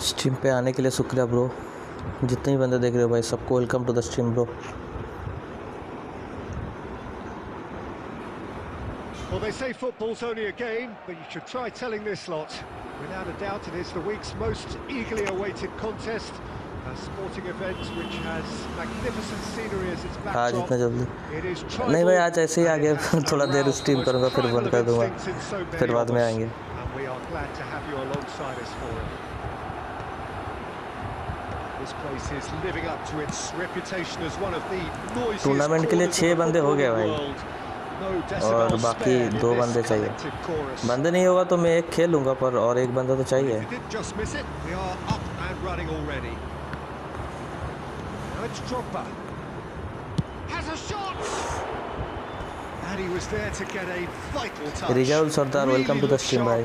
Stream पे आने के लिए शुक्रिया ब्रो। जितने भी बंदे देख रहे हो भाई सबको welcome to the stream bro. Well, they say football's only a game, but you should try telling this lot. Without a doubt, it is the week's most eagerly awaited contest. A sporting event which has magnificent scenery as its backdrop. आज इतना जल्दी It is नहीं भाई, आज ऐसे ही आगे थोड़ा देर stream करूँगा फिर बंद कर दूँगा, फिर बाद में आएंगे। And we are glad to have you alongside us for it. This place is living up to its reputation as one of the noisiest tournament के लिए 6 बंदे हो गए भाई, और बाकी 2 बंदे चाहिए। बंदे नहीं होगा तो मैं एक खेल लूँगा, पर और एक बंदा तो चाहिए। रिजाउल सरदार वेलकम टू द स्ट्रीम भाई।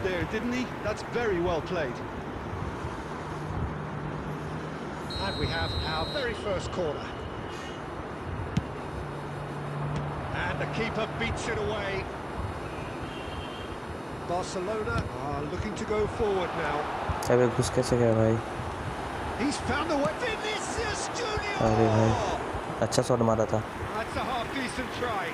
And we have our very first corner. And the keeper beats it away. Barcelona are looking to go forward now. अबे घुस कैसे गया भाई? He's found the way. Vinicius Junior. अरे भाई अच्छा शॉट मारा था। That's a half decent try.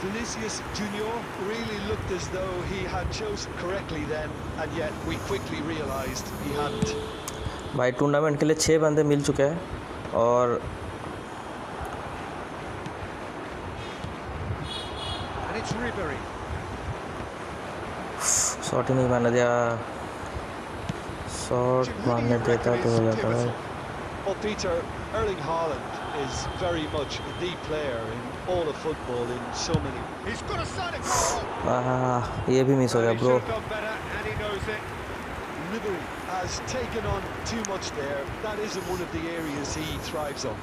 Vinicius Junior really looked as though he had chosen correctly then, and yet we quickly realised he hadn't. भाई टूर्नामेंट के लिए 6 बंदे मिल चुके हैं, और शॉट ही नहीं मारने दिया। शॉट मारने देता तो हो जाता भाई। Well, Peter, Erling Haaland is very much the player in all of football in so many. He's got a side goal. ये भी मिस हो गया bro. Liverpool has taken on too much there. That isn't one of the areas he thrives on.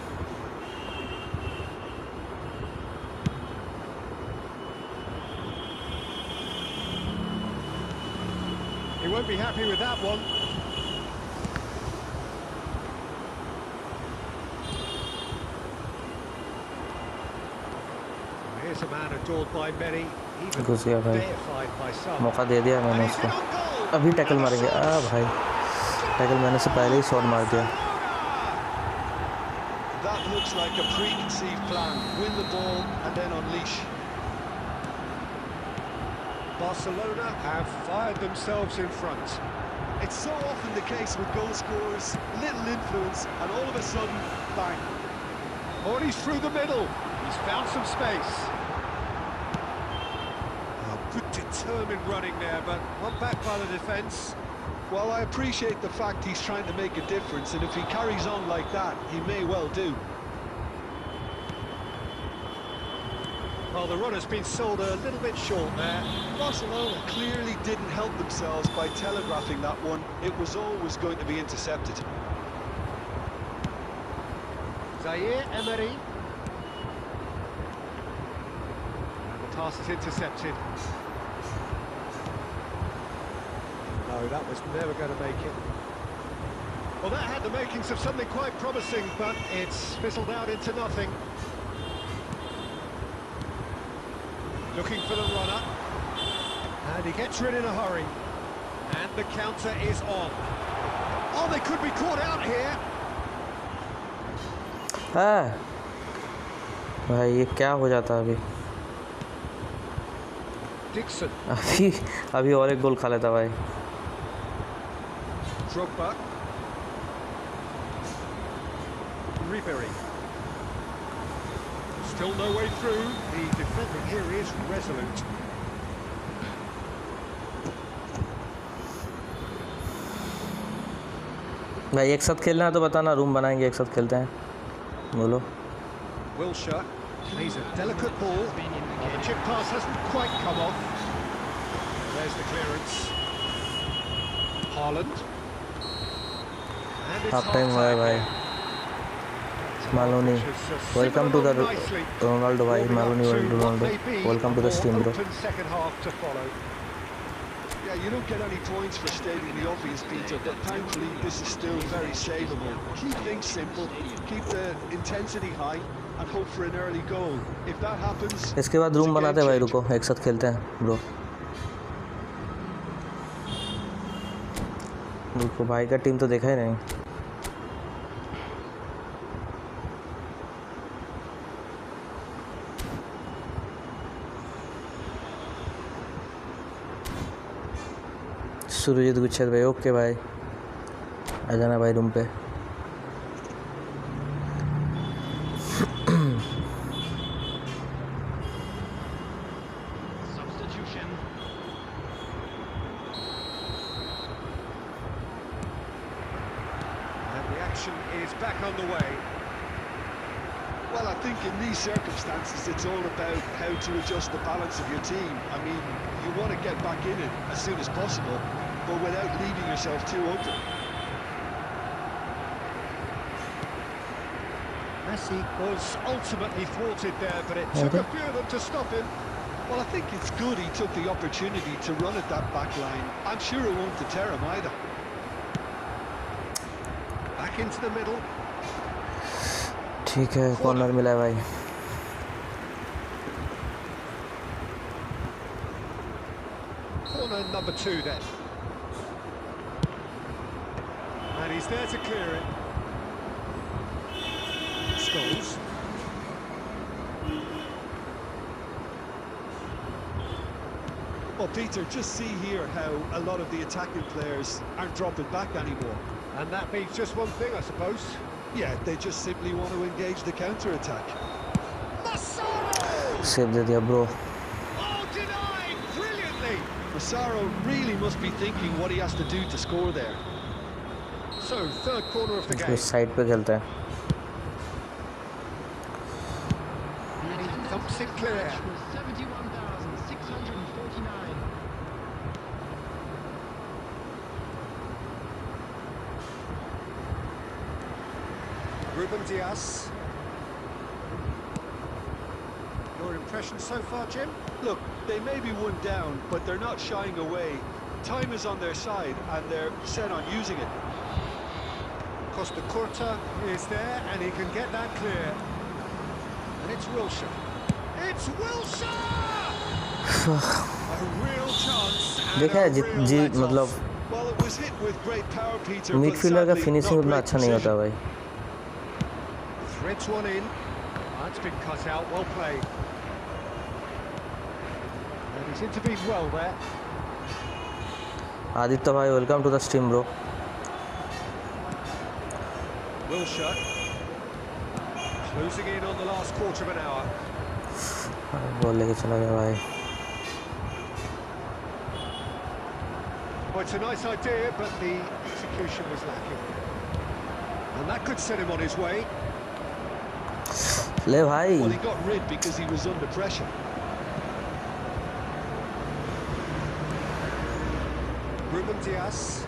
He won't be happy with that one. Here's a man adored by many, even deified by some. मौका दे दिया मैंने उसको, अभी tackle मारेंगे। भाई tackle मैंने से पहले ही शॉट मार दिया। That looks like a preconceived plan. Win the ball and then unleash. Barcelona have fired themselves in front. It's so often the case with goal scorers, little influence, and all of a sudden, bang. Oh, he's through the middle. He's found some space. Good determined running there, but one back by the defence. Well, I appreciate the fact he's trying to make a difference, and if he carries on like that, he may well do. Well, the run has been sold a little bit short there. Barcelona clearly didn't help themselves by telegraphing that one. It was always going to be intercepted. Zaire Emery. And the pass is intercepted. No, that was never going to make it. Well, that had the makings of something quite promising, but it's fizzled out into nothing. Looking for the runner. And he gets rid in a hurry. And the counter is on. Oh, they could be caught out here. भाई ये क्या हो जाता अभी? Dixon. अभी और एक गोल खा लेता भाई। Drogba. Ribery. Still no way through. The defender here is resolute. भाई एक साथ खेलना है तो बताना, रूम बनाएंगे, एक साथ खेलते हैं। बोलो। Wilshere plays a delicate ball. Oh, the chip pass hasn't quite come off. There's the clearance. Haaland. And it's half time हुआ है भाई। मालूनी वेलकम टू द रोनाल्डो भाई। मालूनी Ronaldo welcome to the stream bro. Yeah, you don't get any points for stating the obvious, Peter, but thankfully this is still very savable. Keep things simple, keep the intensity high, and hope for an early goal. If that happens, इसके बाद room बनाते हैं भाई, रुको एक साथ खेलते हैं ब्रो। रुको भाई का टीम तो देखा ही नहीं। सुरजीत गुच्छर भाई, ओके भाई, आ जाना भाई रूम पे। Is back on the way. Well, I think in these circumstances it's all about how to adjust the balance of your team. I mean, you want to get back in it as soon as possible, but without leaving yourself too open. Messi was ultimately thwarted there, but it took a few of them to stop him. Well, I think it's good he took the opportunity to run at that back line. I'm sure it won't deter him either. Back into the middle. ठीक है, corner मिला है भाई। Corner number 2 then. And he's there to clear it. Scholes. Well, Peter, just see here how a lot of the attacking players aren't dropping back anymore. And that means just one thing, I suppose. Yeah, they just simply want to engage the counter-attack. Save दे दिया bro. Oh, denied brilliantly. Massaro really must be thinking what he has to do to score there. So, third corner of the game. इस side पे खेलता है। And he thumps it clear. 71,649. Ruben Diaz. Your impression so far, Jim? Look, they may be one down, but they're not shying away. Time is on their side, and they're set on using it. Costa Curta is there, and he can get that clear. And it's Wilshere. It's Wilshere! A real chance. देखा है जी, मतलब Well, it was hit with great power, Peter. Midfielder का finishing उतना अच्छा नहीं होता भाई। Threads one in. That's been cut out. Well played. And he's intervened well there. Aditya भाई, welcome to the stream bro. Wilshere. Closing in on the last quarter of an hour. Ball लेके चला गया भाई। Well, it's a nice idea, but the execution was lacking. And that could set him on his way. ले भाई। Well, he got rid because he was under pressure. Ruben Diaz.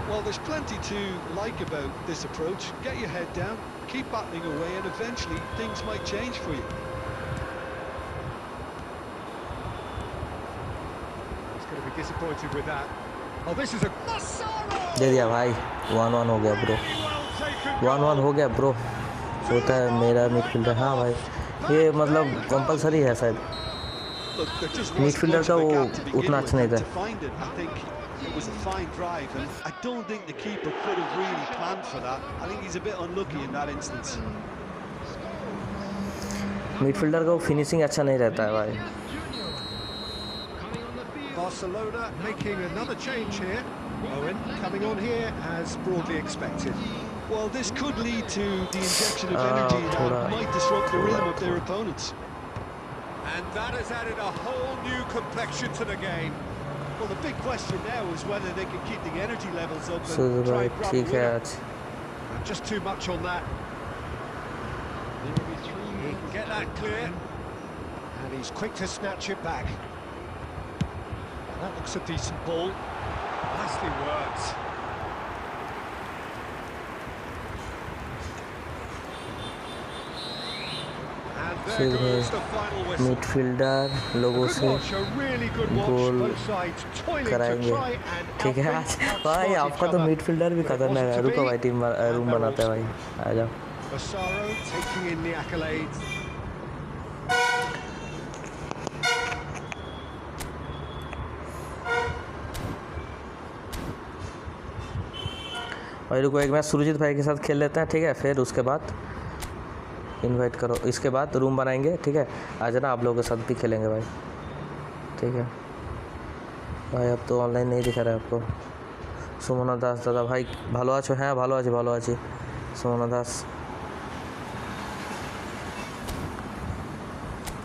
Well, there's plenty to like about this approach. Get your head down, keep battling away, and eventually things might change for you. He's going to be disappointed with that. Oh, this is a... दे दिया भाई। 1-1 हो गया bro. 1-1 हो गया bro. होता है मेरा midfielder. हाँ भाई, ये मतलब कंपलसरी है शायद। मिडफील्डर का वो उतना अच्छा नहीं था। It was a fine drive, and I don't think the keeper could have really planned for that. I think he's a bit unlucky in that instance. Midfielder का वो फिनिशिंग अच्छा नहीं रहता है भाई। Barcelona making another change here. Owen coming on here as broadly expected. Well, this could lead to the injection of energy that might disrupt the rhythm of their opponents. And that has added a whole new complexion to the game. Well, the big question now is whether they can keep the energy levels up and try and grab a ठीक है winner. आज। Just too much on that. He can get that clear. And he's quick to snatch it back. That looks a decent ball. Nicely worked. And there goes the final whistle. Midfielder लोगों से गोल कराएंगे। ठीक है आज भाई, आपका तो midfielder भी खतरनाक है। रुको भाई, टीम रूम बनाते हैं भाई, आ जाओ। Massaro taking in the accolades. भाई रुको, एक मैच सुरजीत भाई के साथ खेल लेते हैं, ठीक है, फिर उसके बाद इनवाइट करो, इसके बाद रूम बनाएंगे, ठीक है, आ जाना, आप लोगों के साथ भी खेलेंगे भाई, ठीक है भाई। अब तो ऑनलाइन नहीं दिखा रहा है आपको। सुमना दास दादा भाई ভালো আছো? হ্যাঁ ভালো আছি সুমনা দাস।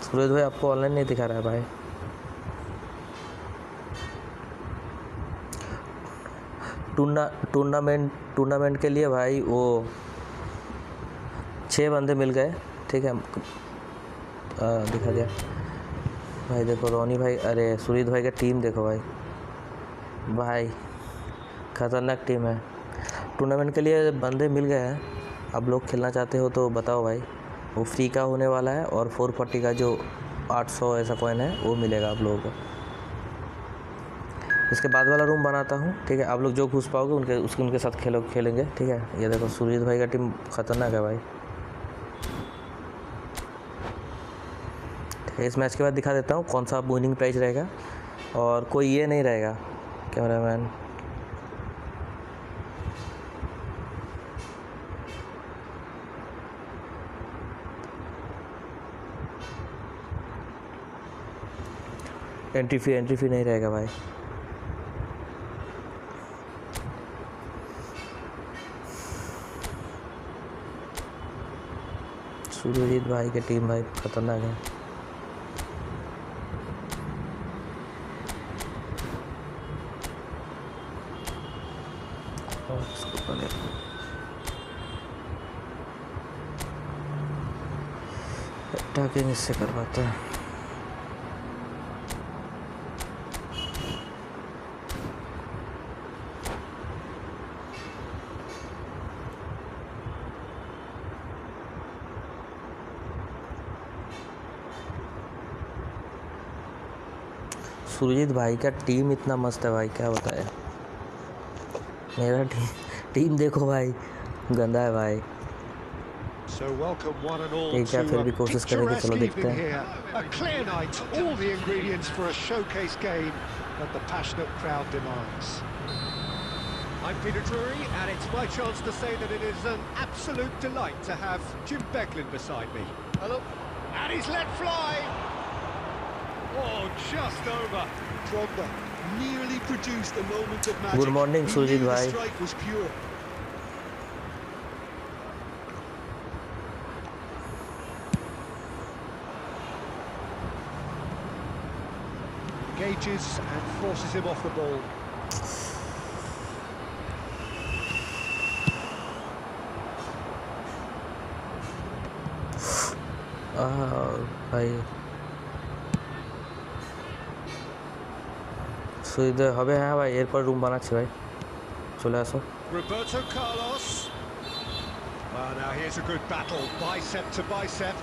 सूरज भाई आपको ऑनलाइन नहीं दिखा रहा है भाई। टूर्नामेंट के लिए भाई वो 6 बंदे मिल गए, ठीक है, दिखा दिया भाई। देखो रोनी भाई, अरे सूरज भाई का टीम देखो भाई खतरनाक टीम है। टूर्नामेंट के लिए बंदे मिल गए हैं, आप लोग खेलना चाहते हो तो बताओ भाई। वो फ्री का होने वाला है और 440 का जो 800 ऐसा कॉइन है वो मिलेगा आप लोगों को। इसके बाद वाला रूम बनाता हूँ, ठीक है, आप लोग जो घुस पाओगे उनके साथ खेलेंगे, ठीक है। ये देखो सूरज भाई का टीम खतरनाक है भाई। इस मैच के बाद दिखा देता हूँ कौन सा विनिंग प्राइज रहेगा, और कोई ये नहीं रहेगा कैमरामैन। एंट्री फी नहीं रहेगा भाई। सूरजीत भाई की टीम भाई खतरनाक है। अटैकिंग इससे करवाते हैं। सुरजीत भाई का टीम इतना मस्त है भाई, क्या बताए। मेरा टीम देखो भाई, गंदा है भाई। ठीक है, फिर भी कोशिश करेंगे, चलो देखते हैं। I'm Peter Drury, and it's my chance to say that it is an absolute delight to have Jim Beglin beside me. Hello. And he's let fly. Oh, just over. Drogba nearly produced a moment of magic. Good morning, Surjit bhai. The strike was pure. Engages and forces him off the ball. ভাই সুবিধা হবে। হ্যাঁ ভাই, এরপর room বানাচ্ছি ভাই, চলে আসো। Roberto Carlos. Now here's a good battle, bicep to bicep.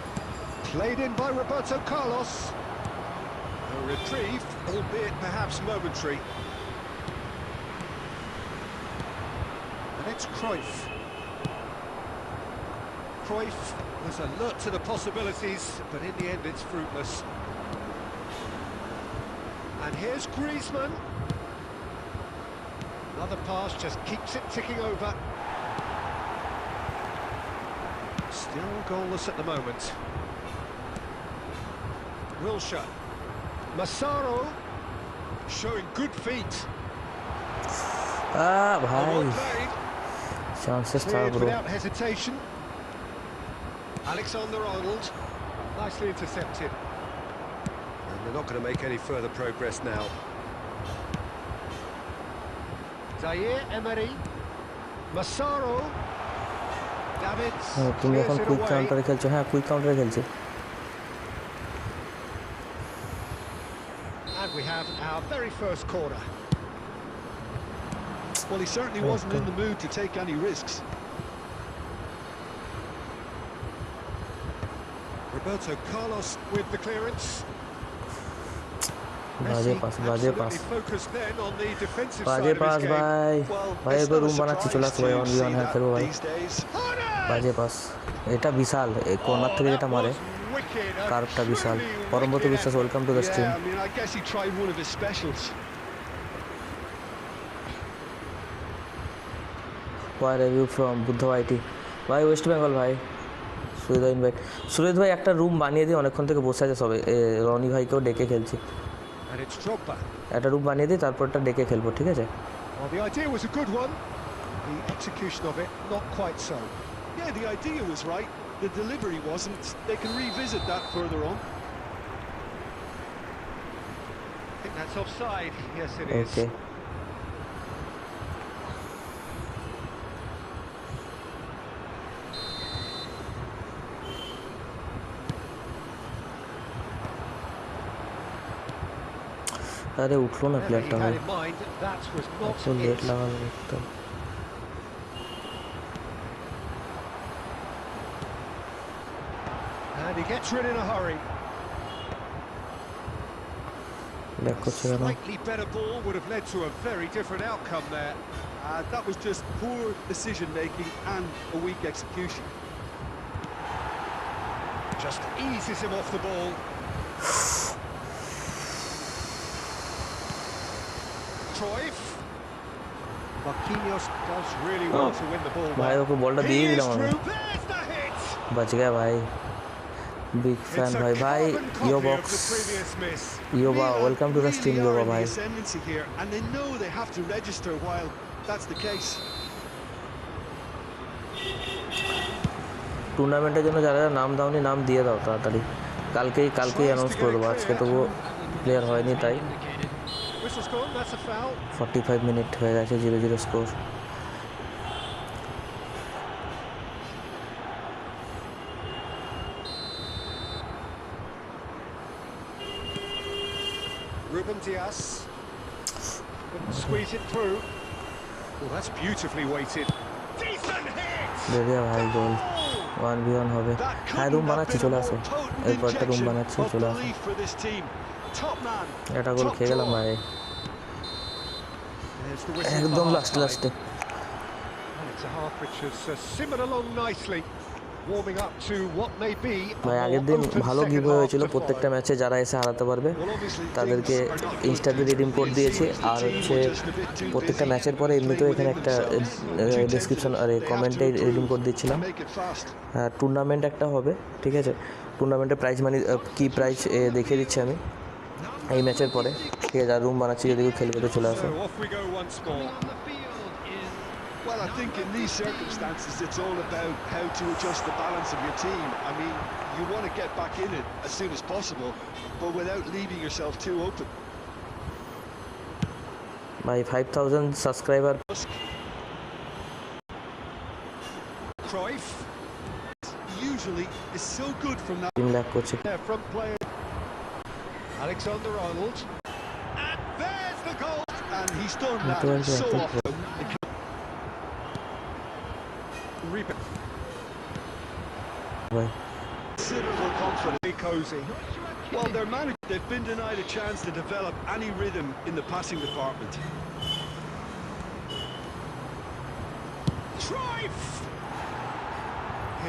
Played in by Roberto Carlos. A reprieve, albeit perhaps momentary. And it's Cruyff. Cruyff was alert to the possibilities, but in the end it's fruitless. And here's Griezmann. Another pass just keeps it ticking over. Still goalless at the moment. Wilshere. Massaro showing good feet. भाई chances था bro. Without hesitation. Alexander-Arnold, nicely intercepted. And they're not going to make any further progress now. Zaire Emery, Massaro, Davids, তুমি এখন clears it quick away. কাউন্টারে খেলছো? হ্যাঁ, quick কাউন্টারে খেলছি। And we have our very first corner. Well, he certainly wasn't in the mood to take any risks. Roberto Carlos with the clearance. बाजे पास Absolutely focused then on the defensive side बाजे of his pass game. ভাই এবার room বানাচ্ছি, চলে আসো ভাই, 1v1 হ্যাঁ খেলবো ভাই। These days. বাজে পাস, এটা বিশাল, এই কর্নার থেকে যেটা মারে কার্ভটা বিশাল। পরমব্রত বিশ্বাস, welcome to the stream. Yeah, I mean, I guess he tried one of his specials. ওয়ার রিভিউ ফ্রম বুদ্ধ আইটি ভাই ওয়েস্ট বেঙ্গল ভাই সুরিত ইনভাইট সুরিত ভাই একটা রুম বানিয়ে দিই অনেকক্ষণ থেকে বসে আছে সবাই রনি ভাইকেও ডেকে খেলছি একটা রুম বানিয়ে দিই তারপরটা ডেকে খেলবো ঠিক আছে Well, the idea was a good one. The execution of it, not quite so. Yeah, the idea was right. The delivery wasn't. They can revisit that further on. I think that's offside. Yes, it is. Okay. अरे उठलो ना प्लेटটা ভাই এত late লাগালো একটা And he gets rid in a hurry. Slightly better ball would have led to a very different outcome there. That was just poor decision making and a weak execution. Just eases him off the ball. Cruyff. Marquinhos does really well to win the ball. भाई को ball टा दिए दिला मैंने There's the hit. बच गया भाई big fan भाई भाई यो बॉक्स यो बा वेलकम टू द स्ट्रीम यो बा भाई and they know they have to register while that's the case. টুর্নামেন্টের জন্য যারা নাম দাওনি নাম দিয়ে দাও তাড়াতাড়ি কালকেই অ্যানাউন্স করে দেবো আজকে তো প্লেয়ার হয়নি তাই 45 মিনিট হয়ে গেছে 0-0 score Ruben Dias couldn't squeeze it through. Well, that's beautifully weighted. Decent hit. বেরিয়া ভাই গোল 1v1 হবে হ্যাঁ রুম বানাচ্ছি চলে আসো এরপর একটা রুম বানাচ্ছি চলে আসো এটা গোল খেয়ে গেলাম ভাই একদম লাস্টে It's a half which has simmered along nicely. Warming up to what may be ভাই আগের দিন ভালো গিভওয়ে হয়েছিল প্রত্যেকটা ম্যাচে যারা এসে হারাতে পারবে তাদেরকে ইনস্টাতে রিডিম কোড দিয়েছি আর হচ্ছে প্রত্যেকটা ম্যাচের পরে এমনিতেও এখানে একটা ডেসক্রিপশন আরে কমেন্টে রিডিম কোড দিচ্ছিলাম টুর্নামেন্ট একটা হবে ঠিক আছে টুর্নামেন্টের প্রাইজ মানি কী প্রাইজ দেখিয়ে দিচ্ছি আমি এই ম্যাচের পরে ঠিক আছে আর রুম বানাচ্ছি যদি কেউ খেলবে তো চলে আসো Well, I think in these circumstances it's all about how to adjust the balance of your team. I mean, you want to get back in it as soon as possible, but without leaving yourself too open. My 5,000 subscriber. Cruyff usually is so good from that. Front player Alexander-Arnold, and there's the goal. And he's done that so often. Considerable confidence. Cozy. Well, their manager, they've been denied a chance to develop any rhythm in the passing department. Cruyff!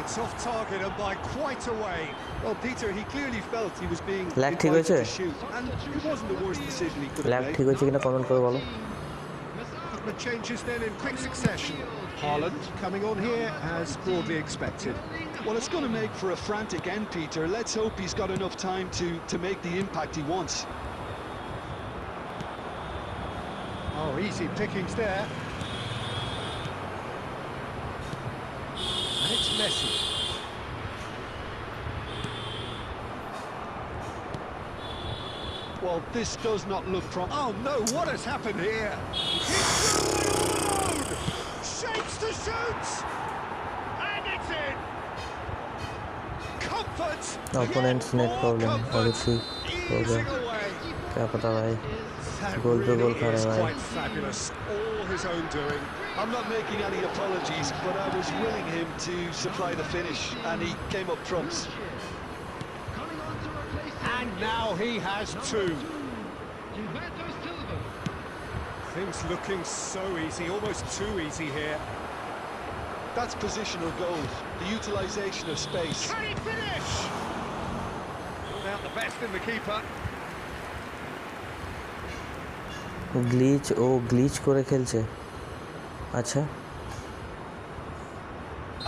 It's off target and by quite a way. Well, Peter, he clearly felt he was being invited to shoot, and it wasn't the worst decision he could have made. The changes then in quick succession. Haaland coming on here as broadly expected. Well, it's going to make for a frantic end, Peter. Let's hope he's got enough time to make the impact he wants. Oh, easy pickings there. And it's Messi. Well, this does not look promising. Oh no, what has happened here? Shapes to shoot! And it's in! Comfort! Opponent's net problem, obviously. क्या पता भाई गोल पे गोल खा रहे हैं भाई fabulous, all his own doing. I'm not making any apologies, but I was willing him to supply the finish, and he came up trumps. And now he has two. Things looking so easy, almost too easy here. That's positional goal, the utilisation of space. Can he finish? Pulled out the best in the keeper. Glitch ও glitch করে খেলছে আচ্ছা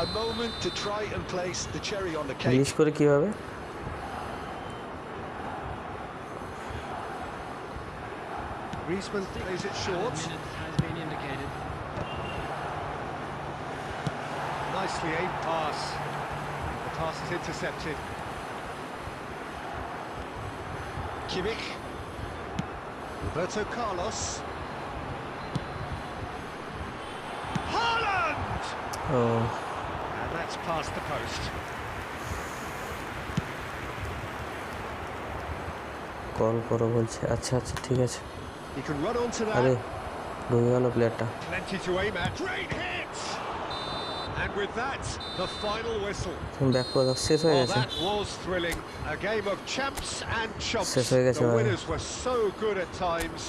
A moment to try and place the cherry on the cake. Glitch করে কিভাবে? Griezmann plays it short. Has been indicated. Nicely aimed pass. The pass is intercepted. Kimmich. Roberto Carlos. Haaland! Oh. And that's past the post. Call করো বলছে। আচ্ছা আচ্ছা ঠিক আছে। He can run onto আরে that. ঢুকে গেল প্লেয়ারটা। Plenty to aim at. Great hit! And with that, the final whistle. তুমি ব্যাক করে দাও, শেষ হয়ে Well, গেছে। that was thrilling. A game of champs and chumps. শেষ হয়ে গেছে The ভাই। winners were so good at times.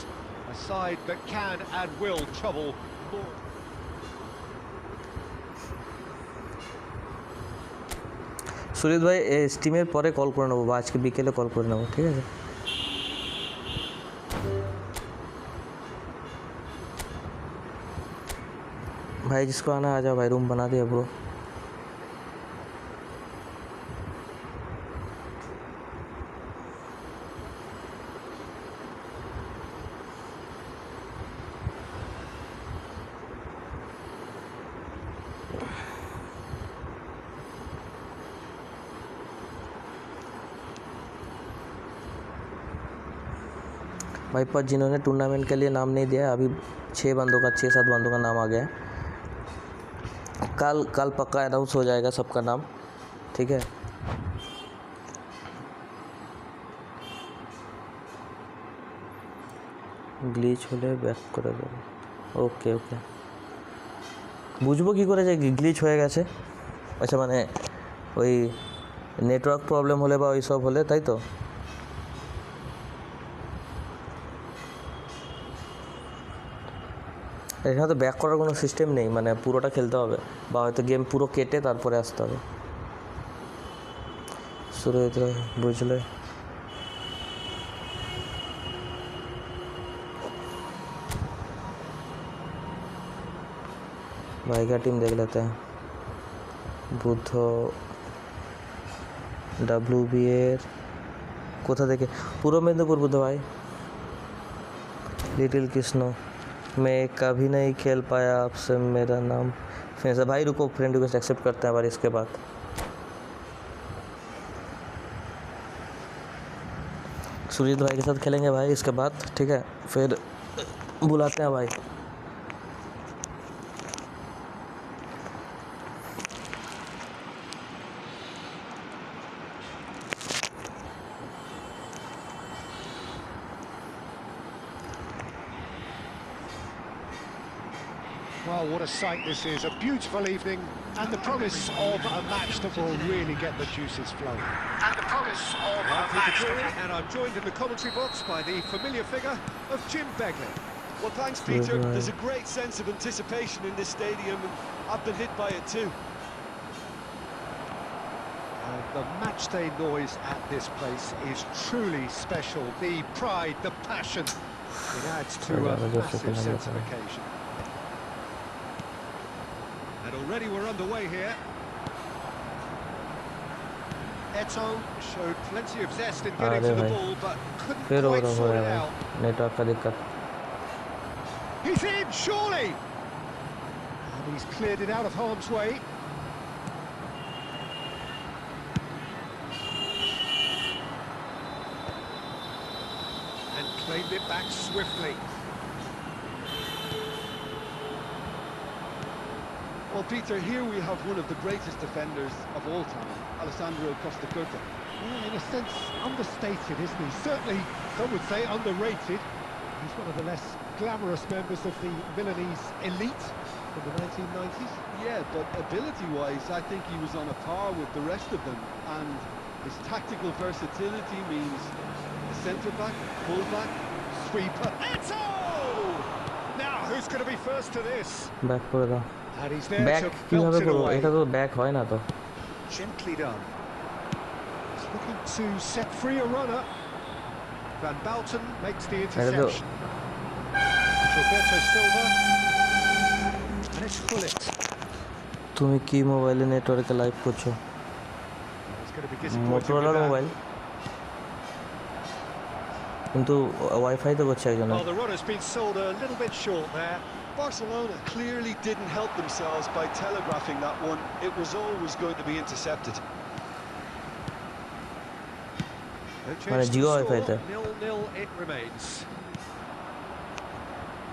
A side that can and will trouble more. সুরিত ভাই স্টিমের পরে কল করে নেবো বা আজকে বিকেলে কল করে নেবো, ঠিক আছে? भाई जिसको आना आ जाओ भाई, रूम बना दिया ब्रो। भाई पर जिन्होंने टूर्नामेंट के लिए नाम नहीं दिया, अभी 6-7 बंदों का नाम आ गया है। कल पक्का अनाउंस हो जाएगा सबका नाम, ठीक है? গ্লিচ হলে ব্যাক করে দেবো। ওকে ওকে, বুঝবো কী করে যে গ্লিচ হয়ে গেছে? আচ্ছা মানে ওই নেটওয়ার্ক প্রবলেম হলে বা ওই সব হলে, তাই তো? এখানে তো ব্যাক করার কোনো সিস্টেম নেই, মানে পুরোটা খেলতে হবে বা হয়তো গেম পুরো কেটে তারপরে আসতে হবে। শুরু হতে বুঝলে? भाई का टीम देख लेते हैं। बुद्ध WB এর কোথা থেকে? पूर्व मेदिनीपुर बुद्ध भाई। लिटिल कृष्ण, मैं कभी नहीं खेल पाया आपसे, मेरा नाम फैंस। भाई रुको, फ्रेंड रिक्वेस्ट एक्सेप्ट करते हैं, बार इसके बाद सुजीत भाई के साथ खेलेंगे भाई, इसके बाद ठीक है? फिर बुलाते हैं भाई। Well, what a sight this is. A beautiful evening and the promise of a match that will really get the juices flowing. And the promise of a match. And I'm joined in the commentary box by the familiar figure of Jim Begley. Well, thanks, Peter. There's a great sense of anticipation in this stadium, and I've been hit by it too. The matchday noise at this place is truly special. The pride, the passion, it adds to a massive sense of occasion. And already we're underway here. Eto showed plenty of zest in getting to the ball, but couldn't quite sort it out. Network का दिक्कत। He's in, surely! And he's cleared it out of harm's way. And claimed it back swiftly. Well, Peter, here we have one of the greatest defenders of all time, Alessandro Costa Curta. Well, in a sense, understated, isn't he? Certainly, some would say underrated. He's one of the less glamorous members of the Milanese elite in the 1990s. Yeah, but ability-wise, I think he was on a par with the rest of them. And his tactical versatility means centre-back, full-back, sweeper. Eto! Now, who's going to be first to this? Back कर दो। And he's there back to কিভাবে belt it করব? away. এটা তো back হয় না তো। Gently done. He's looking to set free a runner. Van Bouten makes the interception. Roberto Silva. And it's Gullit. তুমি কি মোবাইলে নেটওয়ার্কে লাইভ করছো? It's going to be disappointing with মোটরোলার that. Mobile, কিন্তু ওয়াইফাই তো করছে একজনের। Well, the run has been sold a little bit short there. Barcelona clearly didn't help themselves by telegraphing that one. It was always going to be intercepted. No মানে change to Jio the ওয়াইফাইতে। score. 0-0 it remains.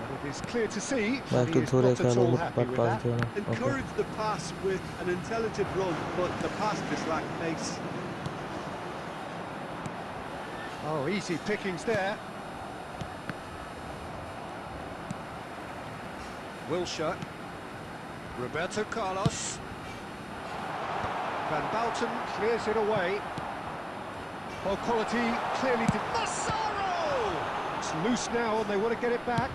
And it is clear to see বা that একটু he is ধরে not at খেলো, all হুটপাট happy with pass that. দিও না। ওকে, Encourage the pass with an intelligent run, but the pass just lacked pace. Oh, easy pickings there. Wilshere. Roberto Carlos. Van Bouten clears it away. Well, quality clearly did. Massaro! It's loose now and they want to get it back.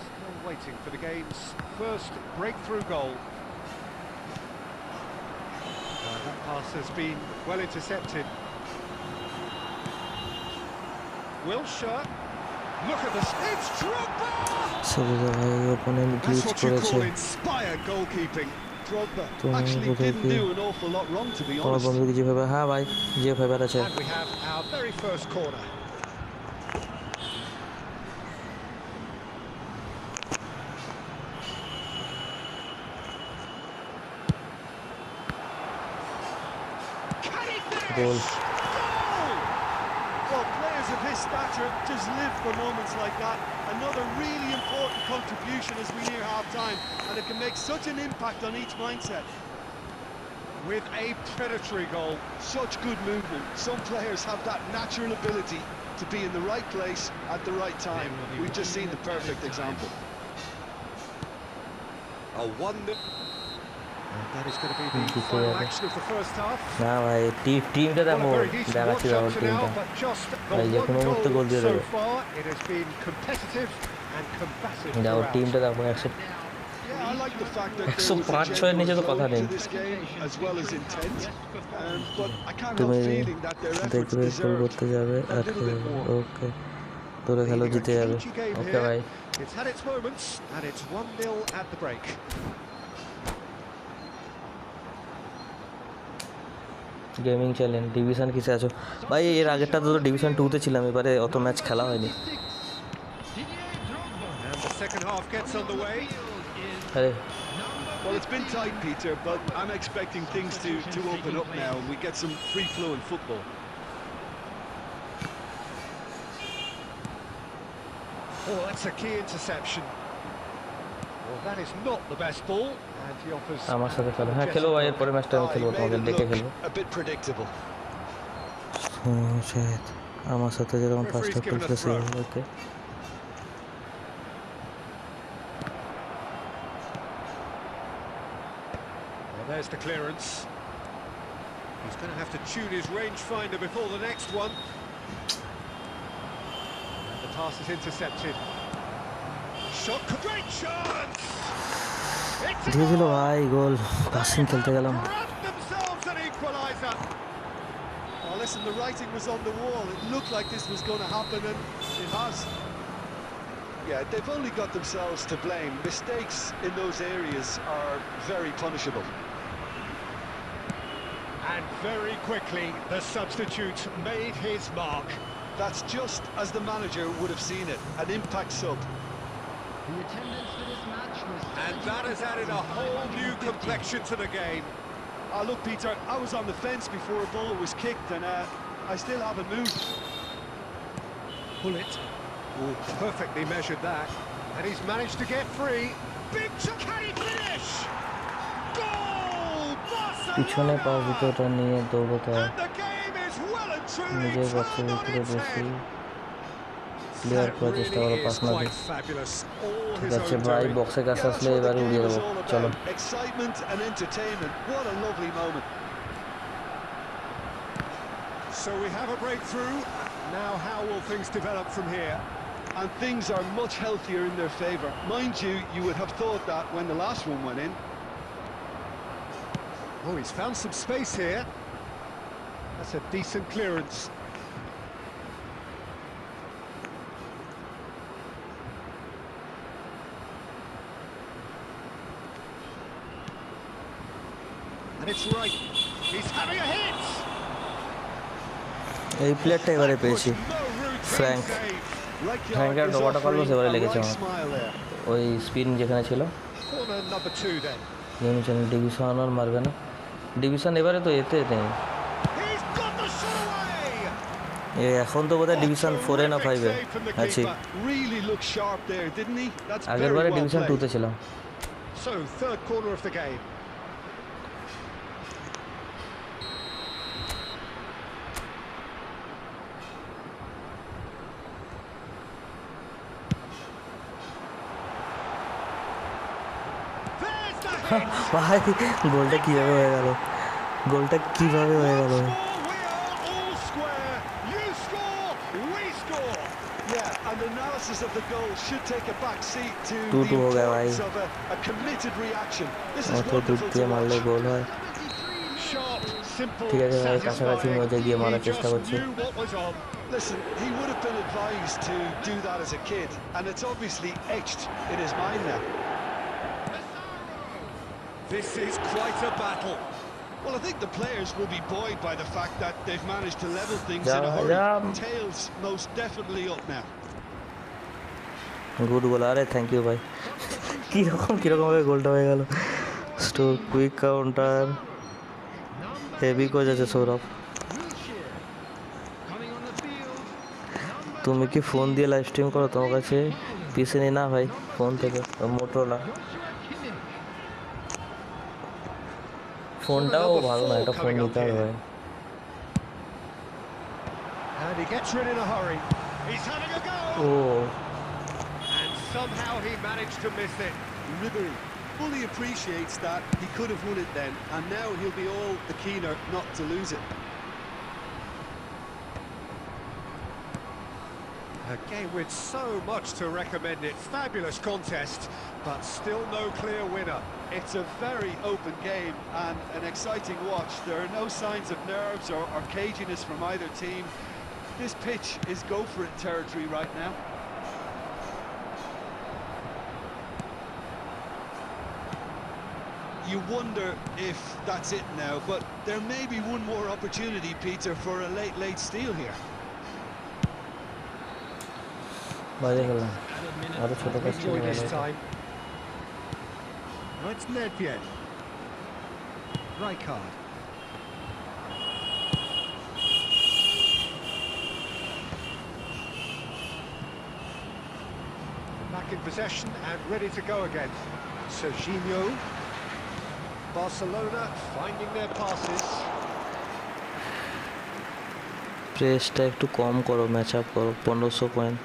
Still waiting for the game's first breakthrough goal. That pass has been well intercepted. Wilshere. Look at this. It's Drogba! সেটা ভাই opponent That's glitch what you করেছে। call inspired goalkeeping. Drogba তো actually কোথায় didn't কি do an awful lot wrong, to be তোমার honest. বন্ধু কি যেভাবে, হ্যাঁ ভাই যেভাবে আছে। And we have our very first corner. Can he goal. finish? Goal! Well, players of his stature just live for moments like that. Another really important contribution as we near half-time, and it can make such an impact on each mindset. With a predatory goal. Such good movement. Some players have that natural ability to be in the right place at the right time. We've just seen the perfect example. A wonder. And that is going to be the Good final play. action of the first half. না ভাই টিমটা Well, দেখো, a very decent দেখাচ্ছি watch দেখো up to now, টিমটা but just the ভাই যে কোনো one মুহূর্তে গোল goal দিয়ে so দেবে। far. It has been competitive and combative দেখো throughout. টিমটা দেখো, 100 Yeah, I like the fact that there was a 105-6 নিচে তো genuine কথা flow নেই। to this game as well as intent. But I can't help তুমি feeling that their efforts দেখবে গোল deserved করতে যাবে a R little bit more. ওকে তোরে খেলো Leading a জিতে যাবে। cagey game okay here. ভাই It's had its moments, and it's 1-0 at the break. Gaming challenge division কিসে আছো ভাই? এর আগেরটা তো ডিভিশন 2-তে ছিলাম, এবারে অত ম্যাচ খেলা হয়নি। And the second half gets underway. আরে Well, it's been tight, Peter, but I'm expecting things to open up now and we get some free-flowing football. Oh, that's a key interception. Well, that is not the best ball, and he offers. আমার সাথে খেলো, হ্যাঁ খেলো ভাই, এর পরে ম্যাচটা আমি He খেলবো, made তোমাকে it ডেকে look খেলবো। a bit predictable. শায়দ আমার সাথে যেরকম first half Referee's given a খেলতেছে। throw. Okay Well, there's the clearance. He's going to have to tune his rangefinder before the next one. And the pass is intercepted. Shot, great chance! It's a দিয়েছিল goal! ভাই গোল, passing খেলতে গেলাম। Grabbed themselves an equaliser. Oh, listen, the writing was on the wall. It looked like this was going to happen, and it has. Yeah, they've only got themselves to blame. Mistakes in those areas are very punishable. And very quickly, the substitute made his mark. That's just as the manager would have seen it, an impact sub. The attendance for this match was... And that has added a whole new complexion to the game. Look, Peter, I was on the fence before a ball was kicked, and I still haven't moved. Bullet. Oh, perfectly measured that. And he's managed to get free. Big shot. Can he finish? Goal! পিছনে pass দিতে ওটা নিয়ে দৌড়তে হয়, And the game is well and truly নিজের বক্সের turned on ভিতরে its বেশি head. প্লেয়ার That করার চেষ্টা করো, really পাস is না দিই। quite fabulous. All ঠিক his আছে own ভাই, doing. বক্সের কাছে Yeah, that's আসলে what the এবারে game উড়িয়ে is দেবো, all চলো। about. Excitement and entertainment. What a lovely moment. So we have a breakthrough. Now how will things develop from here? And things are much healthier in their favour. Mind you, you would have thought that when the last one went in. Oh, he's found some space here. That's a decent clearance. And it's right. He's having a hit. এই প্লেয়ারটা এবারে পেয়েছি Frank ফ্র্যাঙ্কের water Carlos এবারে লেগেছে আমার ওই spin যেখানে ছিল Corner number 2 then. ডিভিশন আর মারবে না ডিভিশন এবারে তো এতে নেই He's got the shot away. এখন তো বোধহয় ডিভিশন 4 না 5 এ আছি Really looked sharp there, didn't he? That's আগের very বারে well ডিভিশন 2 played. তে ছিলাম So, third corner of the game. There's the hit. ভাই গোলটা কিভাবে হয়ে গেল গোলটা কিভাবে হয়ে গেল We are all square. You score, we score. Yeah, and analysis of the goal should take a back seat to 2-2 the हो गया importance भाई। of a committed reaction. This is और तो wonderful দিয়ে to মারলে watch. গোল হয় Sharp, simple, ঠিক আছে ভাই কাছাকাছি satisfying. মধ্যে গিয়ে He মারার just চেষ্টা করছি knew what was on. Listen, he would have been advised to do that as a kid, and it's obviously etched in his mind now. This is quite a battle. Well, I think the players will be buoyed by the fact that they've managed to level things in a Yeah, hurry. yeah. Tails most definitely up now. Good গোল আরে thank you ভাই কীরকম ভাবে গোলটা হয়ে গেল store quick counter heavy coach আছে সৌরভ তুমি কি ফোন দিয়ে লাইভ স্ট্রিম করো তোমার কাছে পিসি নেই না ভাই ফোন থেকে মোটরোলা ফোনটাও ভালো না একটা ফোন নিতে হবে ভাই And he gets rid in a hurry. He's having a go. O And somehow he managed to miss it. Ribery fully appreciates that he could have won it then, and now he'll be all the keener not to lose it. A game with so much to recommend it. Fabulous contest, but still no clear winner. It's a very open game and an exciting watch. There are no signs of nerves or caginess from either team. This pitch is go-for-it territory right now. You wonder if that's it now, but there may be one more opportunity, Peter, for a late steal here. বাইরে গেলাম আরো ছোট কাজ Enjoy this time. No, it's Nedved. Right card. Back in possession and ready to go again. Serginho. Barcelona finding their passes. প্রেসটা একটু কম করো match up করো 1500 point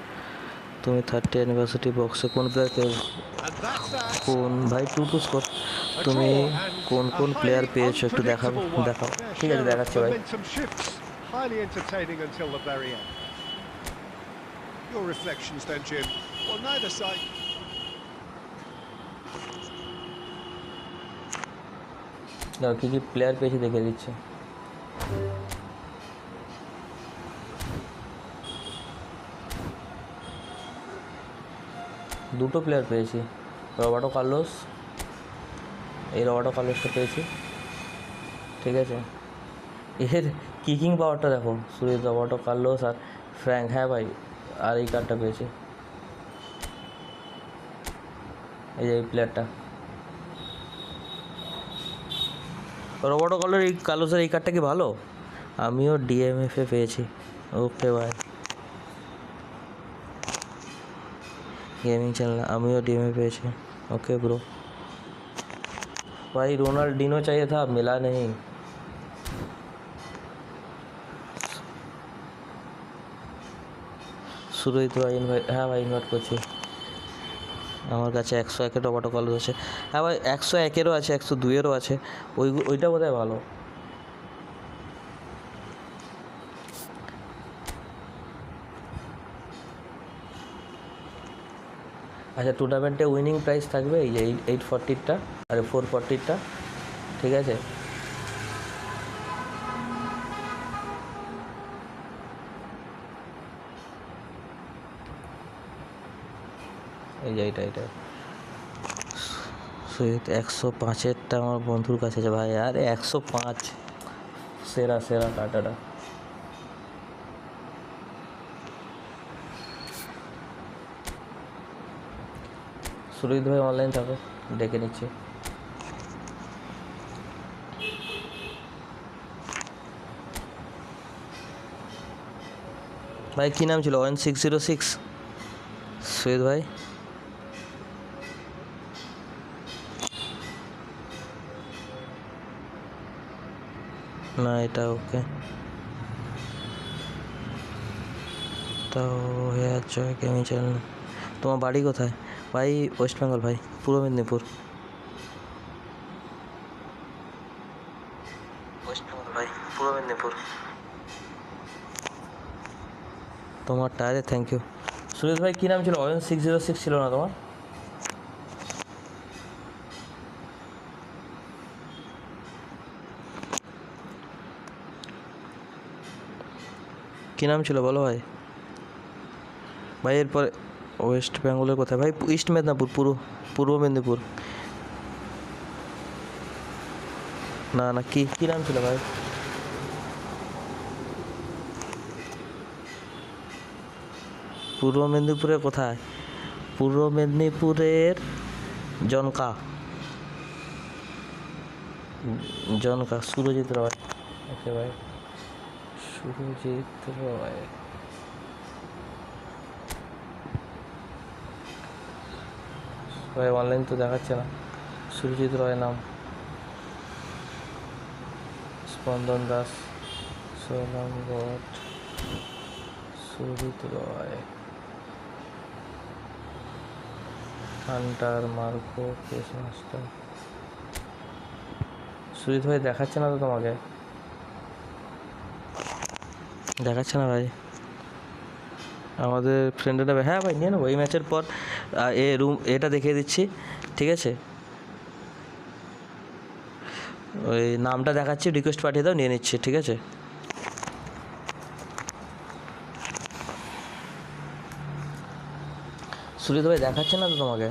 তুমি 30 anniversary বক্সে কোন প্লেয়ার পেয়েছো And that's that. কোন ভাই টু স্কোর তুমি কোন প্লেয়ার পেয়েছো একটু দেখাও ঠিক আছে দেখাচ্ছি ভাই Momentum shifts. Highly entertaining until the very end. Your reflections then, Jim. Well, neither side. দাও কি প্লেয়ার পেয়েছি দেখে দিচ্ছে দুটো প্লেয়ার পেয়েছি রবার্টো কার্লোস এই রবার্টো কার্লোসটা পেয়েছি ঠিক আছে এর কিকিং পাওয়ারটা দেখো সুরেশ রবার্টো কার্লোস আর ফ্র্যাঙ্ক হ্যাঁ ভাই আর এই কার্ডটা পেয়েছি এই যে এই প্লেয়ারটা রবার্টো কার্লোসের এই কার্ডটা কি ভালো আমিও ডিএমএফে পেয়েছি ওকে ভাই गेमिंग चैनल आमियो टीम में पेश है ओके ब्रो भाई रोनाल्डिनो चाहिए था मिला नहीं শুরুই তো ইনভাইট হ্যাঁ ভাই ইনভাইট করছি আমার কাছে 101 রবার্টো কার্লোস আছে হ্যাঁ ভাই 101-এরও আছে 102-এরও আছে ওইটা বোধহয় ভালো আচ্ছা টুর্নামেন্টে উইনিং প্রাইস থাকবে এই যে 840টা আর 440টা ঠিক আছে এই যে এটা সুইট 105-এরটা আমার বন্ধুর কাছে আছে ভাই। আরে 105 সেরা সেরা কাটাটা। সুরিত ভাই অনলাইন থাকো, ডেকে নিচ্ছি। ভাই কী নাম ছিল? 1606 সুইত ভাই। না এটা ওকে, তাও হয়ে যাচ্ছে গেমিং চ্যানেল। তোমার বাড়ি কোথায় ভাই? ওয়েস্ট বেঙ্গল ভাই, পূর্ব মেদিনীপুর। ওয়েস্ট বেঙ্গল ভাই, পূর্ব মেদিনীপুর। তোমার টায়ারে থ্যাংক ইউ। সুরেশ ভাই কী নাম ছিল? 1606 ছিল না তোমার? কী নাম ছিল বলো ভাই? ভাই এরপরে ওয়েস্ট বেঙ্গলের কোথায় ভাই? ইস্ট মেদিনীপুর, পূর্ব মেদিনীপুর। না না কী নাম ছিল ভাই? পূর্ব মেদিনীপুরের কোথায়? পূর্ব মেদিনীপুরের জনকা সুরজিৎ রয়। ওকে ভাই, সুরজিৎ রয়। ভাই অনলাইন তো দেখাচ্ছে না। সুরজিৎ রয় নাম। স্পন্দন Das, Sonam Ghat, Surajit Roy, hunter Marco, case master. Surajit ভাই দেখাচ্ছে না তো তোমাকে? দেখাচ্ছে না ভাই আমাদের ফ্রেন্ডে নেবে। হ্যাঁ ভাই নিয়ে নেবো এই ম্যাচের পর। এটা দেখিয়ে দিচ্ছি, ঠিক আছে? ওই নামটা দেখাচ্ছি, রিকোয়েস্ট পাঠিয়ে দাও, নিয়ে নিচ্ছি, ঠিক আছে? সুরিত ভাই দেখাচ্ছে না তো তোমাকে?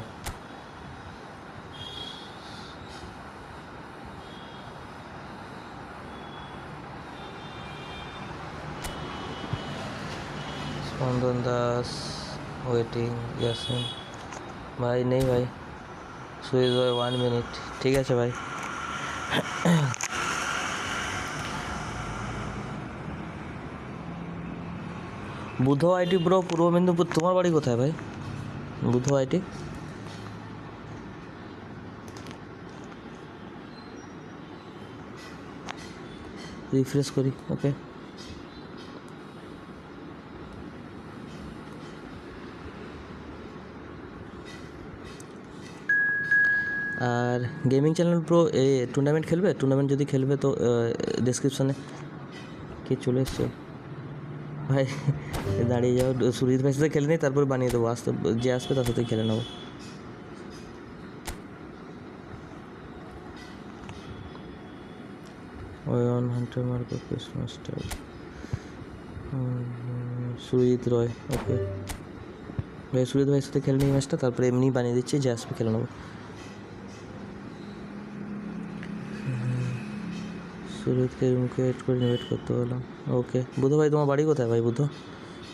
স্পন্দন দাস ওয়েটিং, ইয়াসিন ভাই নেই ভাই। সুরিত ভাই 1 মিনিট, ঠিক আছে ভাই। বুধ আইটি ব্রো, পূর্ব মেদিনীপুর। তোমার বাড়ি কোথায় ভাই? বুধ আইটি। রিফ্রেশ করি, ওকে। আর গেমিং চ্যানেল প্রো টুর্নামেন্ট খেলবে? টুর্নামেন্ট যদি খেলবে তো ডেসক্রিপশানে কে চলে এসছো ভাই। দাঁড়িয়ে যাও, সুরিত ভাইয়ের সাথে খেলে নিই, তারপর বানিয়ে দেবো। যে আসবে তার সাথে খেলে নেবো। হান্টার মার্কো, কেস মাস্টার, সুরিত রয়। ওকে ভাই, সুরিত ভাইয়ের সাথে খেলে নিই ম্যাচটা, তারপরে এমনি বানিয়ে দিচ্ছি, যে আসবে খেলে নেবো। সুরিতকে রুমকে এড করে ইনভাইট করতে বললাম। ওকে বুধ ভাই, তোমার বাড়ি কোথায় ভাই? বুধ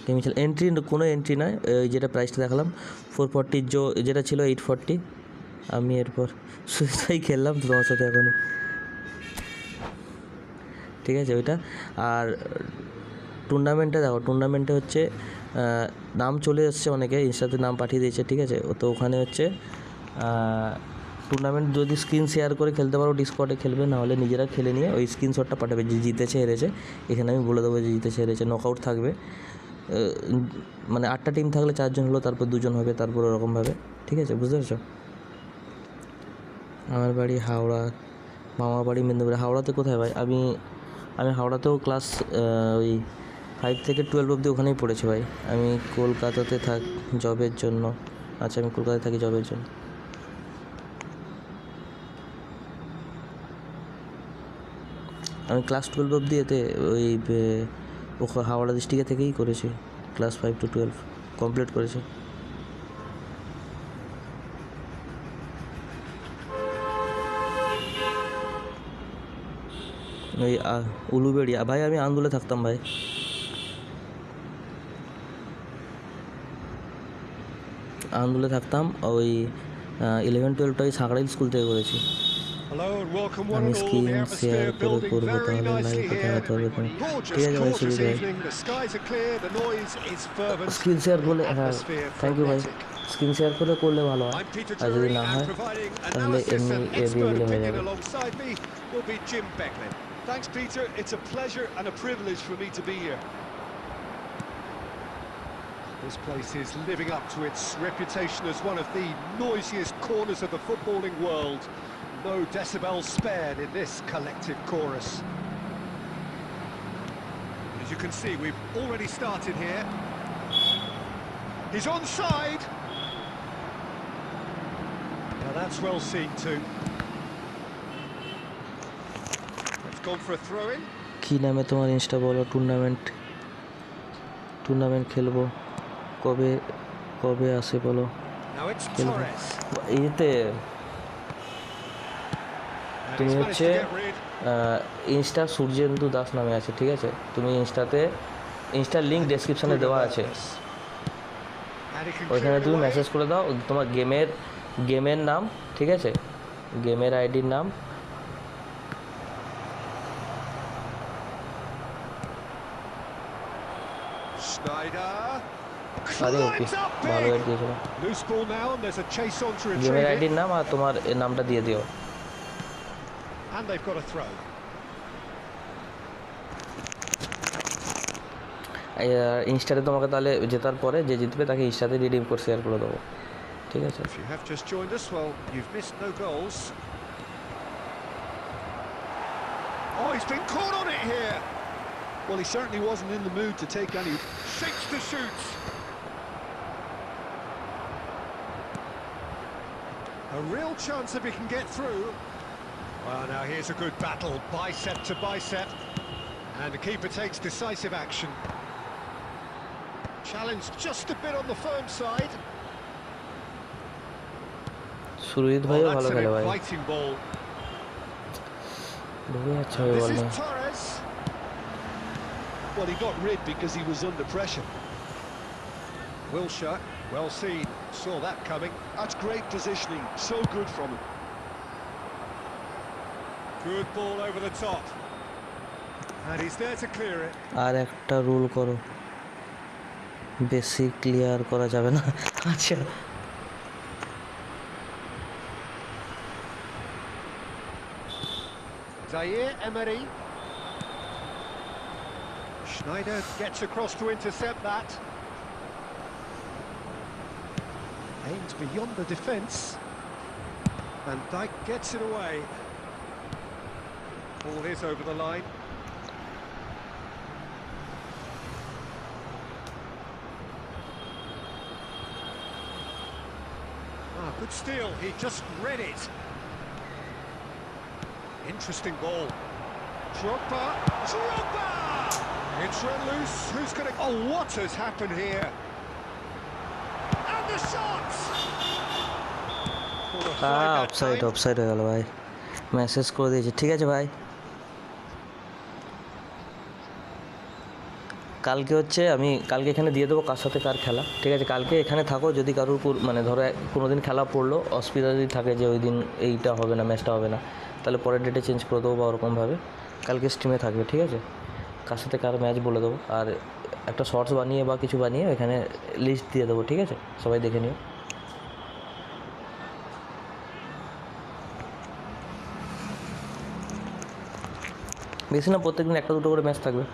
গেমিং চ্যানেল এন্ট্রি, কোনো এন্ট্রি নয়। ওই যেটা প্রাইসটা দেখালাম 440, যেটা ছিল 840। আমি এরপর সুরিত ভাই খেললাম তো তোমার সাথে এখনই, ঠিক আছে ওইটা। আর টুর্নামেন্টে দেখো, টুর্নামেন্টে হচ্ছে নাম চলে এসছে, অনেকে ইনস্টাতে নাম পাঠিয়ে দিয়েছে, ঠিক আছে? তো ওখানে হচ্ছে টুর্নামেন্ট যদি স্ক্রিন শেয়ার করে খেলতে পারো, ডিসকর্ডে খেলবে, নাহলে নিজেরা খেলে নিয়ে ওই স্ক্রিনশটটা পাঠাবে যে জিতেছে হেরেছে। এখানে আমি বলে দেবো যে জিতেছে হেরেছে। নকআউট থাকবে, মানে 8টা টিম থাকলে 4 জন হলো, তারপর 2 জন হবে, তারপর ওরকমভাবে, ঠিক আছে? বুঝতে পারছো? আমার বাড়ি হাওড়া, মামার বাড়ি মেদিনীপুরে। হাওড়াতে কোথায় ভাই? আমি হাওড়াতেও ক্লাস ওই 5 থেকে 12 অবধি ওখানেই পড়েছি ভাই। আমি কলকাতাতে জবের জন্য। আচ্ছা, আমি কলকাতায় থাকি জবের জন্য। আমি ক্লাস 12 অবধি এতে ওই হাওড়া ডিস্ট্রিক্টে থেকেই করেছি। ক্লাস 5 to 12 কমপ্লিট করেছি। ওই উলুবেড়িয়া ভাই, আমি আন্দুলে থাকতাম ভাই। আন্দুলে থাকতাম, ওই 11-12টা ওই সাঁকড়াইল স্কুল থেকে করেছি। Hello and welcome one আমি and all. Screen The share atmosphere করে building করবো, very তাহলে nicely লাইভে here. দেখাতে হবে তুমি। Gorgeous, ঠিক আছে ভাই, gorgeous সুজিত ভাই। evening. The skies are clear. The noise is fervent. Screen share করলে, The হ্যাঁ atmosphere থ্যাংক ইউ ভাই, frenetic. স্ক্রিন শেয়ার করলে ভালো হয়। I'm Peter আর যদি Drury, না and হয় providing তাহলে analysis এমনি and দিয়ে expert দিলে হয়ে opinion যাবে। alongside me will be Jim Beckman. Thanks, Peter. It's a pleasure and a privilege for me to be here. This place is living up to its reputation as one of the noisiest corners of the footballing world. No decibels spared in this collective chorus. As you can see, we've already started here. He's onside. Now that's well seen too. It's gone for a throw-in. কী নামে তোমার Insta বলো? Tournament খেলবো, কবে আসে বলো? Now it's খেলবো Torres. এতে And তুমি he's managed হচ্ছে to get rid. Insta Suryendu Das নামে আছে, ঠিক আছে? তুমি ইনস্টার লিঙ্ক ডেসক্রিপশানে দেওয়া আছে, And he can ওইখানে clear it তুমি away. মেসেজ করে দাও তোমার গেমের নাম, ঠিক আছে? গেমের আইডির নাম, Schneider. আরে ওকে, Climbs up ভালো big. অ্যাড দিয়েছিল। Loose ball now, and there's a chase on to গেমের retrieve আইডির it. নাম আর তোমার নামটা দিয়ে দিও। And they've got a throw. ইনস্টাতে তোমাকে তাহলে জেতার পরে যে জিতবে তাকে ইনস্টাতে রিডিম কোড শেয়ার করে দেবো, ঠিক আছে? If you have just joined us, well, you've missed no goals. Oh, he's been caught on it here. Well, he certainly wasn't in the mood to take any. Seeks to shoot. A real chance if he can get through. Well, now here's a good battle, bicep to bicep. And the keeper takes decisive action. Challenged just a bit on the firm side. Surajit Oh, ভাইও that's ভালো an খেলে ভাই, inviting ball. ঢুকে যাচ্ছে ভাই This ball is নিয়ে। Torres. Well, he got rid because he was under pressure. Wilshere, well seen, saw that coming. That's great positioning. So good from him. Good ball over the top. And he's there to clear it. আর একটা rule করো, বেশি clear করা যাবে না। আচ্ছা, Zaire Emery. Schneider gets across to intercept that. Aims beyond the defence. And Dyke gets it away. Ball is over the line. Ah, good steal. He just read it. Interesting ball. Drogba! It's run loose. Who's going to... Oh, what has happened here? And the shot! Called a flag that offside হয়ে গেল ভাই, message করে দিয়েছি, ঠিক আছে ভাই। কালকে হচ্ছে আমি কালকে এখানে দিয়ে দেবো কার সাথে কার খেলা, ঠিক আছে? কালকে এখানে থাকো, যদি কারোর মানে ধরো কোনো দিন খেলা পড়লো, অসুবিধা যদি থাকে যে ওই দিন এইটা হবে না, ম্যাচটা হবে না, তাহলে পরের ডেটে চেঞ্জ করে দেবো বা ওরকমভাবে কালকে স্ট্রিমে থাকবে, ঠিক আছে? কার সাথে কার ম্যাচ বলে দেবো, আর একটা শর্টস বানিয়ে বা কিছু বানিয়ে এখানে লিস্ট দিয়ে দেবো, ঠিক আছে? সবাই দেখে নিও। বেশি না, প্রত্যেকদিন একটা দুটো করে ম্যাচ থাকবে।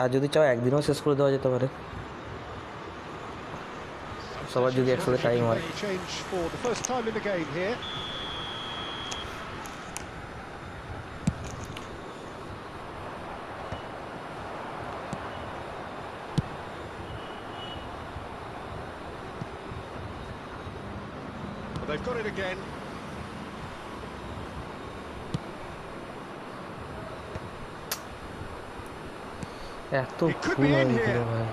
আর যদি চাও একদিনও শেষ করে দেওয়া যেতে পারে, সবার যদি একসাথে টাইম হয়। change for the first time in the game here. Well, they've got it again. এত ফুল হয়ে গেল ভাই।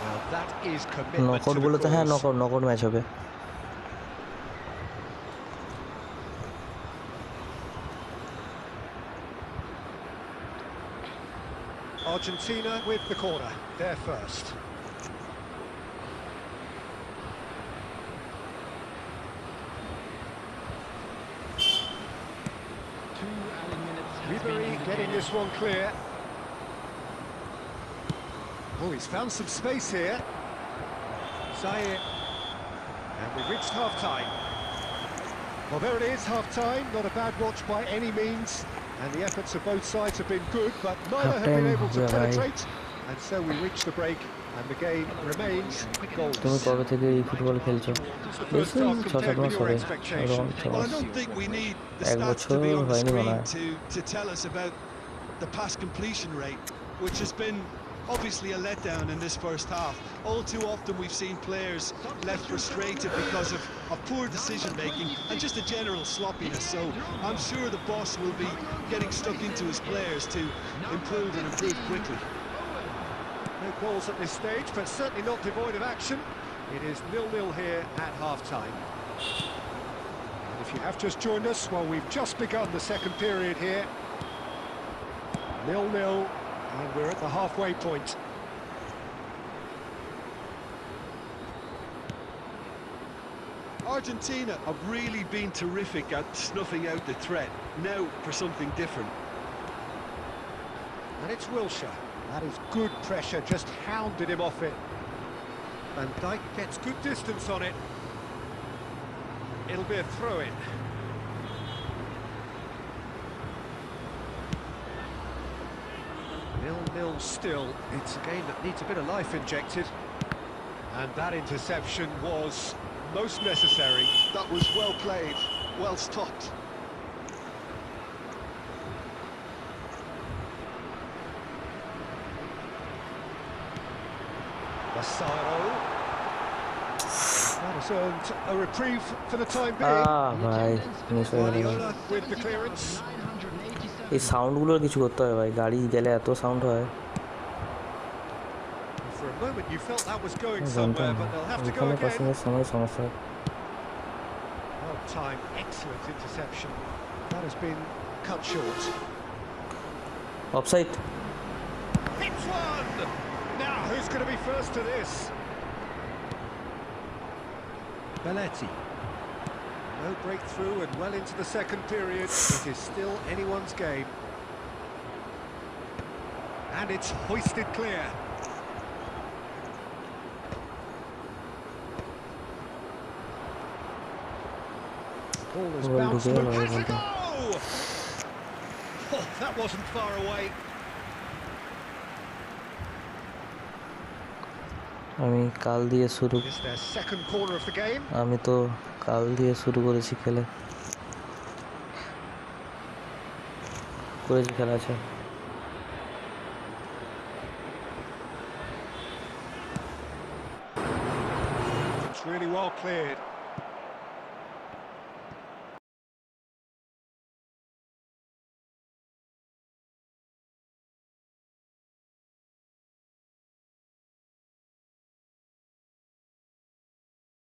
Well, that is commitment to knockout the বলে তো, হ্যাঁ cause. নকআউট ম্যাচ হবে। Argentina with the corner, they're first. Ribery getting this one clear. Oh, he's found some space here. Zaire. And we've reached half-time. Well, there it is, half-time. Not a bad watch by any means. And the efforts of both sides have been good, but neither have been able to penetrate. And so we reach the break, and the game remains goals. তুমি কবে থেকে এই football খেলছো? First half compared with your expectation. Well, I don't think we need the এক stats to বছর be on the হয়নি মনে screen হয়। to tell us about the pass completion rate, which has been obviously a letdown in this first half. All too often we've seen players left frustrated because of poor decision making and just a general sloppiness. So I'm sure the boss will be getting stuck into his players to improve and improve quickly. No goals at this stage, but certainly not devoid of action. It is 0-0 here at half-time. And if you have just joined us, well, we've just begun the second period here. 0-0, and we're at the halfway point. Argentina have really been terrific at snuffing out the threat. Now for something different. And it's Wilshere. That is good pressure, just hounded him off it. Van Dijk gets good distance on it. It'll be a throw-in. Nil-nil still. It's a game that needs a bit of life injected. And that interception was most necessary. That was well played, well stopped. Massaro. That has earned a reprieve for the time being. ভাই miss হয়ে গেল। Guardiola with the clearance. এই সাউন্ডগুলোর কিছু করতে হয় ভাই, গাড়ি গেলে এত সাউন্ড হয়। For a moment you felt that was going somewhere, but they'll have to go এখানে again. পাসিংয়ের সময় সমস্যা হয়। Well timed, excellent interception. That has been cut short. Offside. Hits one! Now, who's going to be first to this? Belletti. No breakthrough and well into the second period. It is still anyone's game. And it's hoisted clear. Ball has bounced. Has a goal! Oh, that wasn't far away. আমি কাল দিয়ে শুরু It's their second corner of the game. আমি তো কাল দিয়ে শুরু করেছি খেলা আছে। It's really well cleared.